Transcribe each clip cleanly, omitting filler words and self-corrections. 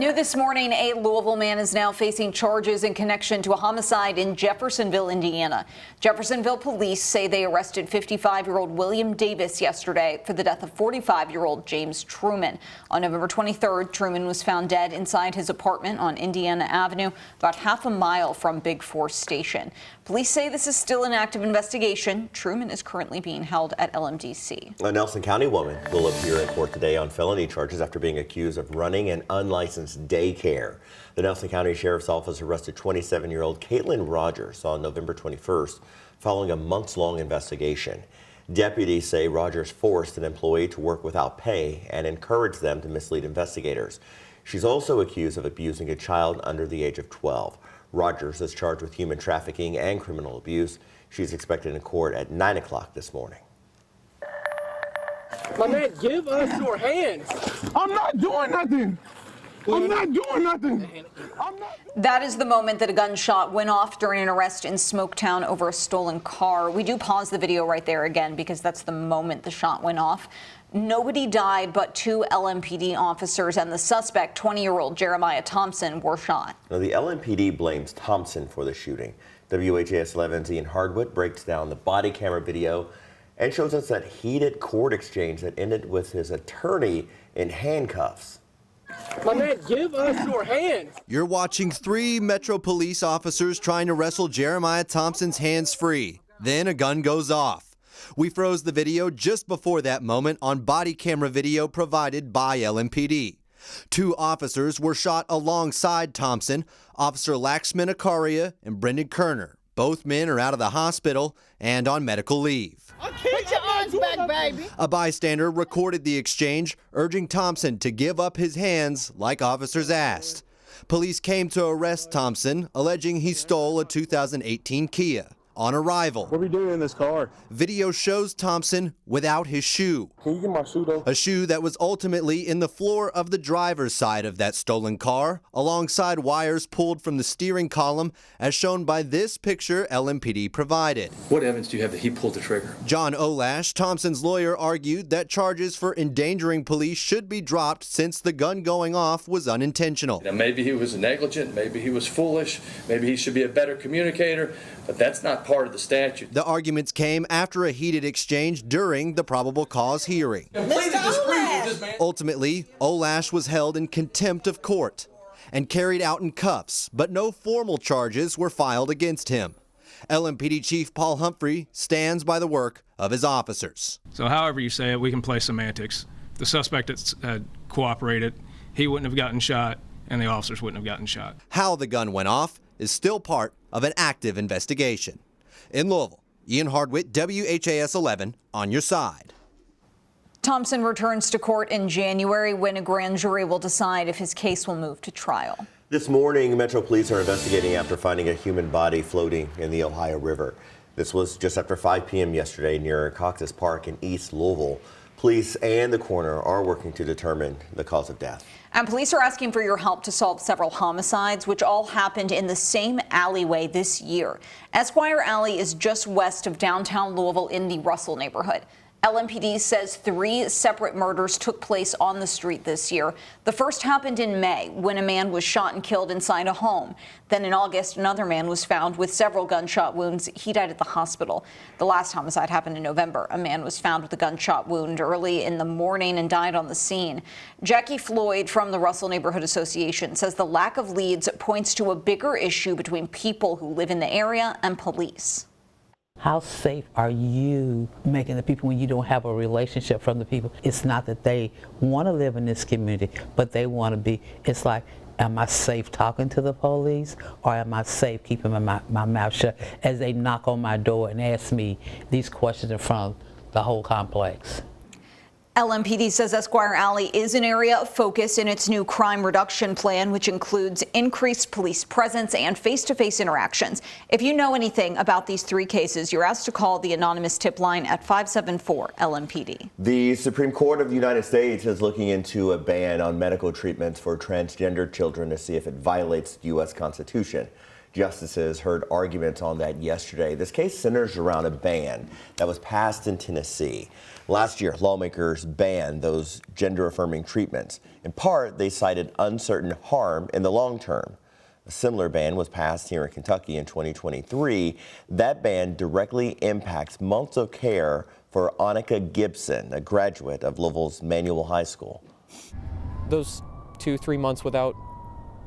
New this morning, a Louisville man is now facing charges in connection to a homicide in Jeffersonville, Indiana. Jeffersonville police say they arrested 55-year-old William Davis yesterday for the death of 45-year-old James Truman. On November 23rd, Truman was found dead inside his apartment on Indiana Avenue, about half a mile from Big Force Station. Police say this is still an active investigation. Truman is currently being held at LMDC. A Nelson County woman will appear in court today on felony charges after being accused of running an unlicensed daycare. The Nelson County Sheriff's Office arrested 27-year-old Caitlin Rogers on November 21st following a months-long investigation. Deputies say Rogers forced an employee to work without pay and encouraged them to mislead investigators. She's also accused of abusing a child under the age of 12. Rogers is charged with human trafficking and criminal abuse. She's expected in court at 9 o'clock this morning. My man, give us your hands. I'm not doing nothing. I'm not doing nothing. That is the moment that a gunshot went off during an arrest in Smoketown over a stolen car. We do pause the video right there again because that's the moment the shot went off. Nobody died but two LMPD officers and the suspect, 20-year-old Jeremiah Thompson, were shot. Now, the LMPD blames Thompson for the shooting. WHAS11's Ian Hardwick breaks down the body camera video and shows us that heated court exchange that ended with his attorney in handcuffs. My man, give us your hands. You're watching three Metro police officers trying to wrestle Jeremiah Thompson's hands free. Then a gun goes off. We froze the video just before that moment on body camera video provided by LMPD. Two officers were shot alongside Thompson, Officer Laxman Akaria and Brendan Kerner. Both men are out of the hospital and on medical leave. Put your arms back, baby. A bystander recorded the exchange, urging Thompson to give up his hands like officers asked. Police came to arrest Thompson, alleging he stole a 2018 Kia. On arrival, What are we doing in this car? video shows Thompson without his shoe. Can you get my shoe though? A shoe that was ultimately in the floor of the driver's side of that stolen car, alongside wires pulled from the steering column, as shown by this picture LMPD provided. What evidence do you have that he pulled the trigger? John Olash, Thompson's lawyer, argued that charges for endangering police should be dropped since the gun going off was unintentional. Now, maybe he was negligent, maybe he was foolish, maybe he should be a better communicator, but that's not part of the statute. The arguments came after a heated exchange during the probable cause hearing. Ultimately, Olash was held in contempt of court and carried out in cuffs, but no formal charges were filed against him. LMPD Chief Paul Humphrey stands by the work of his officers. So however you say it, we can play semantics. The suspect had cooperated, he wouldn't have gotten shot, and the officers wouldn't have gotten shot. How the gun went off is still part of an active investigation. In Louisville, Ian Hardwick, WHAS 11, on your side. Thompson returns to court in January when a grand jury will decide if his case will move to trial. This morning, Metro Police are investigating after finding a human body floating in the Ohio River. This was just after 5 p.m. yesterday near Cox's Park in East Louisville. Police and the coroner are working to determine the cause of death. And police are asking for your help to solve several homicides, which all happened in the same alleyway this year. Esquire Alley is just west of downtown Louisville in the Russell neighborhood. LMPD says 3 separate murders took place on the street this year. The first happened in May when a man was shot and killed inside a home. Then in August, another man was found with several gunshot wounds. He died at the hospital. The last homicide happened in November. A man was found with a gunshot wound early in the morning and died on the scene. Jackie Floyd from the Russell Neighborhood Association says the lack of leads points to a bigger issue between people who live in the area and police. How safe are you making the people when you don't have a relationship from the people? It's not that they want to live in this community, but they want to be. It's like, am I safe talking to the police, or am I safe keeping my mouth shut as they knock on my door and ask me these questions in front of the whole complex? LMPD says Esquire Alley is an area of focus in its new crime reduction plan, which includes increased police presence and face-to-face interactions. If you know anything about these 3 cases, you're asked to call the anonymous tip line at 574-LMPD. The Supreme Court of the United States is looking into a ban on medical treatments for transgender children to see if it violates the U.S. Constitution. Justices heard arguments on that yesterday. This case centers around a ban that was passed in Tennessee. Last year, lawmakers banned those gender-affirming treatments. In part, they cited uncertain harm in the long term. A similar ban was passed here in Kentucky in 2023. That ban directly impacts months of care for Annika Gibson, a graduate of Louisville's Manual High School. Those 2-3 months without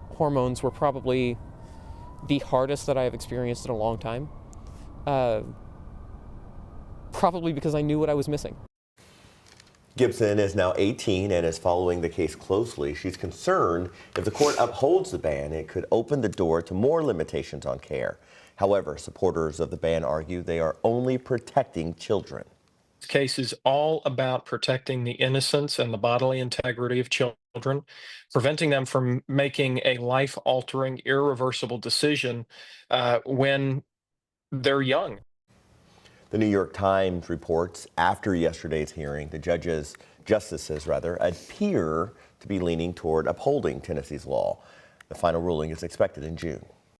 hormones were probably the hardest that I have experienced in a long time. Probably because I knew what I was missing. Gibson is now 18 and is following the case closely. She's concerned if the court upholds the ban, it could open the door to more limitations on care. However, supporters of the ban argue they are only protecting children. This case is all about protecting the innocence and the bodily integrity of children, preventing them from making a life-altering, irreversible decision when they're young. The New York Times reports after yesterday's hearing, the justices appear to be leaning toward upholding Tennessee's law. The final ruling is expected in June.